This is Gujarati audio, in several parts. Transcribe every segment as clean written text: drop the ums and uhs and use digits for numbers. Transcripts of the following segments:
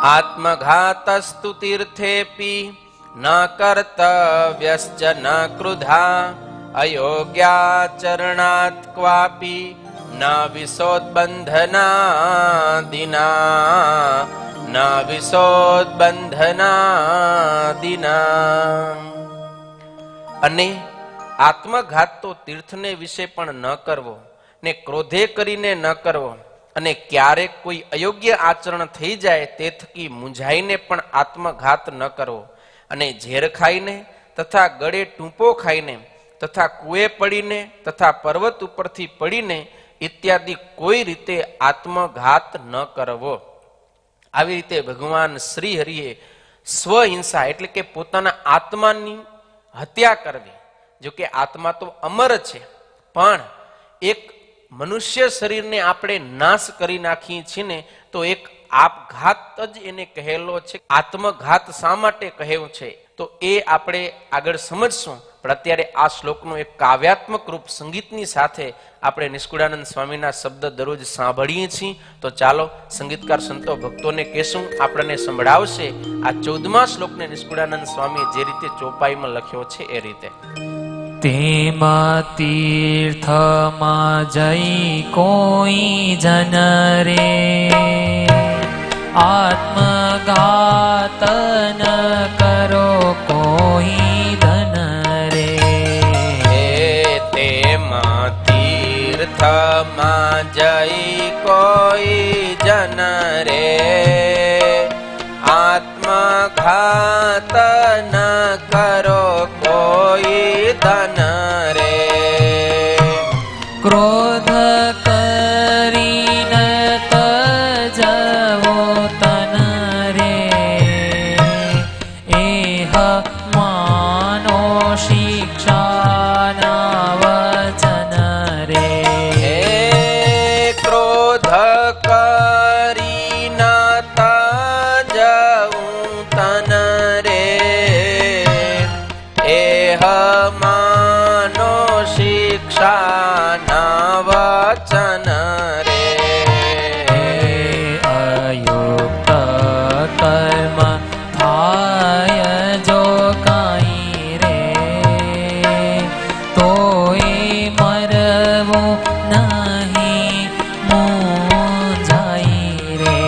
આત્મઘાતસ્તુ તીર્થેપી ન કર્તવ્યશ્ચ ન ક્રુધા અયોગ્યાચરણાત્ ક્વાપી ન વિશોદબંધનાદિના ન વિશોદબંધનાદિના. અને આત્મઘાત તો તીર્થને વિશે પણ ન કરવો ને ક્રોધે કરીને ન કરવો, અને ક્યારેક કોઈ અયોગ્ય આચરણ થઈ જાય તે થકી મૂંઝાઈને પણ આત્મઘાત ન કરવો, અને ઝેર ખાઈને તથા ગળે ટૂંપો ખાઈને તથા કૂએ પડીને તથા પર્વત ઉપરથી પડીને ઇત્યાદિ કોઈ રીતે આત્મઘાત ન કરવો. આવી રીતે ભગવાન શ્રી હરિએ સ્વહિંસા એટલે કે પોતાના આત્માની હત્યા કરવી. જો કે આત્મા તો અમર છે, પણ એક મનુષ્ય શરીરને આપણે નાશ કરી નાખીએ છીએ ને, તો એક આપઘાત જ એને કહેલો છે. આત્મઘાત શા માટે કહ્યું છે તો એ આપણે આગળ સમજશું. પણ અત્યારે આ શ્લોકનું એક કાવ્યાત્મક રૂપ સંગીતની સાથે આપણે નિષ્કુળાનંદ સ્વામીના શબ્દ દરરોજ સાંભળીએ છીએ. તો ચાલો સંગીતકાર સંતો ભક્તોને કહેશું, આપણને સંભળાવશે આ 14મા શ્લોકને નિષ્કુળાનંદ સ્વામી જે રીતે ચોપાઈમાં લખ્યો છે એ રીતે. તેમાં તીર્થમાં જઈ કોઈ જન રે આત્મઘાત ન કરો કોઈ ધન રે. તેમાં તીર્થમાં જઈ કોઈ જન રે આત્મઘાત ન કરો કોઈ ધન રે. ક્રોધ કરીને તજવો તન રે એહ માનો શિક્ષાના વચન રે. ક્રોધ કરીને તજવું તન રે એહ માનો શિક્ષાના વચન રે. અયુક્ત કર્મ થાય જો કાંઈ રે તોય મરવું નહીં મૂંઝાય રે.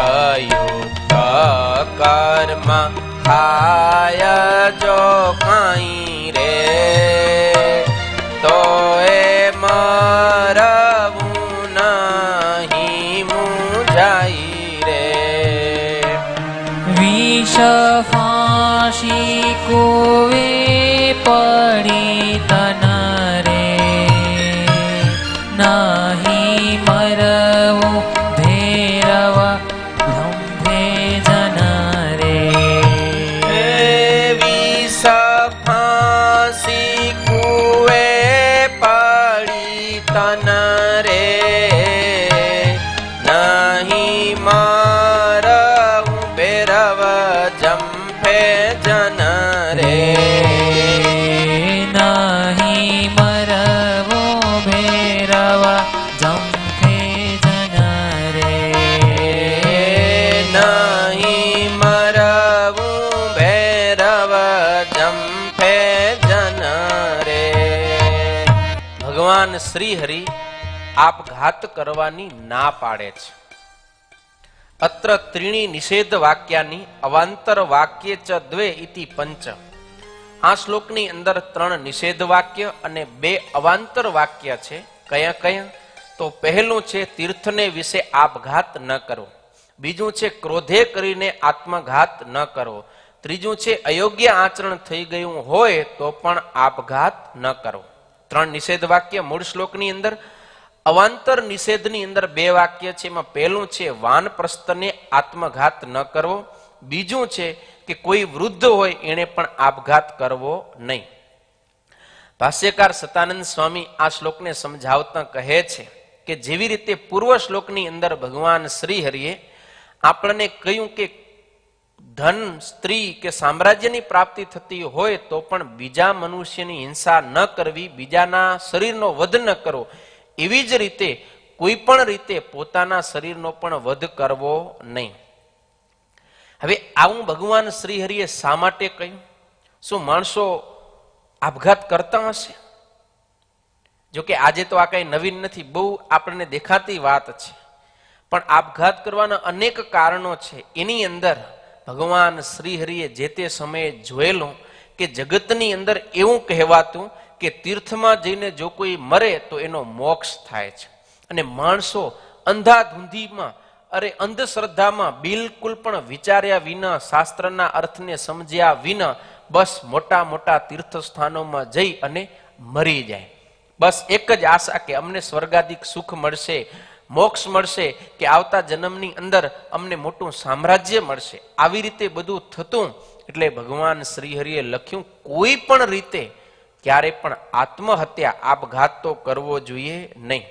અયુક્ત કર્મ થાય જો કાંઈ રે તો એ મરવું નહીં મૂંઝાય રે. વિષ ફાંસી કુવે પડી તન રે નહીં મરવું ભેરવા લંબે જન રે. વિષ ફાંસી કુએ પડી તન રે નહીં મારવું ભેરવ જંફે જન રે. નહીં મરવો ભેરવા જંખે જન રે. નહીં મરવું ભૈરવ જંફે જન રે. ભગવાન શ્રી હરિ આપઘાત કરવાની ના પાડે છે. અત્ર ત્રીણી નિષેધ વાક્યાની અવાંતર વાક્ય ચ દ્વે ઇતિ પંચ. આ શ્લોકની અંદર 3 નિષેધ વાક્ય અને 2 અવાંતર વાક્ય છે. કયા કયા? તો પહેલું છે તીર્થને વિશે આપઘાત ન કરવો, બીજું છે ક્રોધે કરીને આત્મઘાત ન કરવો, ત્રીજું છે અયોગ્ય આચરણ થઈ ગયું હોય તો પણ આપઘાત ન કરવો. 3 નિષેધ વાક્ય મૂળ શ્લોકની અંદર. અવાંતર નિષેધની અંદર 2 વાક્ય છે. એમાં પહેલું છે વાનપ્રસ્થને આત્મઘાત ન કરવો, બીજું છે કે કોઈ વૃદ્ધ હોય એને પણ આપઘાત કરવો નહીં. ભાષ્યકાર સતાનંદ સ્વામી આ શ્લોકને સમજાવતા કહે છે કે જેવી રીતે પૂર્વ શ્લોકની અંદર ભગવાન શ્રી હરિએ આપણને કહ્યું કે ધન, સ્ત્રી કે સામ્રાજ્યની પ્રાપ્તિ થતી હોય તો પણ બીજા મનુષ્યની હિંસા ન કરવી, બીજાના શરીરનો વધ ન કરવો, એવી જ રીતે કોઈ પણ રીતે પોતાના શરીરનો પણ વધ કરવો નહીં. હવે આવું ભગવાન શ્રી હરિએ શા માટે કહ્યું? શું માણસો આપઘાત કરતા હશે? જો કે આજે તો આ કઈ નવીન નથી, બહુ આપણને દેખાતી વાત છે. પણ આપઘાત કરવાના અનેક કારણો છે. એની અંદર ભગવાન શ્રી હરિએ જે તે સમયે જોયેલું કે જગતની અંદર એવું કહેવાતું કે તીર્થમાં જઈને જો કોઈ મરે તો એનો મોક્ષ થાય છે. અને માણસો અંધાધૂંધીમાં અંધશ્રદ્ધામાં બિલકુલ પણ વિચાર્યા વિના, શાસ્ત્રના અર્થને સમજ્યા વિના બસ મોટા મોટા તીર્થ સ્થાનોમાં જઈ અને મરી જાય. બસ એક જ આશા કે અમને સ્વર્ગાદિક સુખ મળશે, મોક્ષ મળશે, કે આવતા જન્મની અંદર અમને મોટું સામ્રાજ્ય મળશે. આવી રીતે બધું થતું. એટલે ભગવાન શ્રી હરિએ લખ્યું કોઈ પણ રીતે ક્યારે પણ આત્મહત્યા, આપઘાત તો કરવો જોઈએ નહીં.